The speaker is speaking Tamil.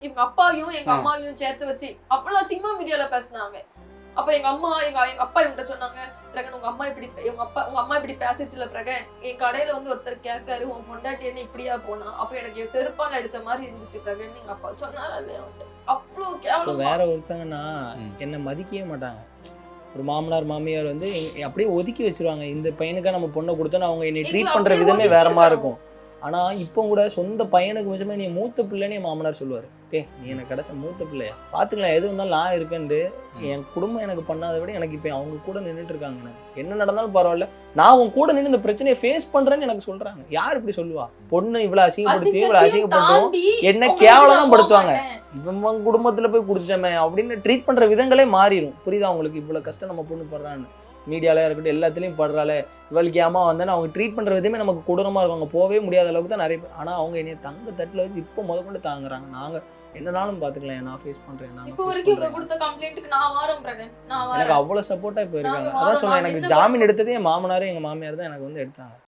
இவங்க அப்பாவையும் எங்க அம்மாவையும் சேர்த்து வச்சு அவ்வளவு சினிமா மீடியால பேசினாங்க. அப்ப எங்க அம்மா எங்க அப்பா இவங்க சொன்னாங்க, பிரகன் உங்க அம்மா இப்படி பேசிச்சுல பிரகன், என் கடையில வந்து ஒருத்தர் கேட்காரு உன் பொண்டாட்டி என்ன இப்படியா போனா, அப்ப எனக்கு செருப்பால அடிச்ச மாதிரி இருந்துச்சு பிரகன் எங்க அப்பா சொன்னாரு. இல்லையா அவ்வளவு கேவலம். வேற ஒருத்தங்கன்னா என்ன மதிக்கவே மாட்டாங்க. ஒரு மாமனார் மாமியார் வந்து அப்படியே ஒதுக்கி வச்சிருவாங்க. இந்த பையனுக்கா நம்ம பொண்ணை கொடுத்தோன்னா அவங்க என்னை ட்ரீட் பண்ற விதமே வேற மாதிரி இருக்கும். ஆனா இப்போ கூட சொந்த பையனுக்கு மிச்சமே நீ மூத்த பிள்ளைன்னு என் மாமனார் சொல்லுவாரு. நீ எனக்கு கிடைச்ச மூத்த பிள்ளையா பாத்துக்கலாம், எது இருந்தாலும் நான் இருக்கேன்ட்டு என் குடும்பம் எனக்கு பண்ணாத விட எனக்கு இப்ப அவங்க கூட நின்றுட்டு இருக்காங்க. என்ன நடந்தாலும் பரவாயில்ல, நான் உன் கூட நின்று இந்த பிரச்சனையை ஃபேஸ் பண்றேன்னு எனக்கு சொல்றாங்க. யார் இப்படி சொல்லுவா? பொண்ணு இவ்வளவு அசிங்கப்படுத்தி இவ்வளவு அசிங்கப்படுத்தும் என்ன கேவலம் படுத்துவாங்க. இவன் குடும்பத்துல போய் குடிச்சமே அப்படின்னு ட்ரீட் பண்ற விதங்களே மாறிடும். புரியுதா உங்களுக்கு? இவ்வளவு கஷ்டம் நம்ம பொண்ணு படுறான்னு மீடியால இருக்கட்டும் எல்லாத்துலயும் படுறாளே, இவளுக்கு ஏமா வந்தேன்னு அவங்க ட்ரீட் பண்ற விதமே நமக்கு கொடூரமா இருக்கும். அவங்க போகவே முடியாத அளவுக்கு தான் நிறைய பேர். ஆனா அவங்க என்னைய தங்க தட்டுல வச்சு இப்போ முதற்கொண்டு தாங்குறாங்க. நாங்க என்னனாலும் பாத்துக்கலாம், நான் ஃபேஸ் பண்றேன். இப்போ வரைக்கும் உங்க கொடுத்த கம்ப்ளைண்ட்க்கு நான் வாரம் பிரகன், நான் வாரம். எனக்கு அவ்வளவு சப்போர்ட்டா இப்ப இருக்காங்க. அதான் சொன்னேன், எனக்கு ஜாமீன் எடுத்ததே என் மாமனாரும் எங்க மாமியார் தான் எனக்கு வந்து எடுத்தாங்க.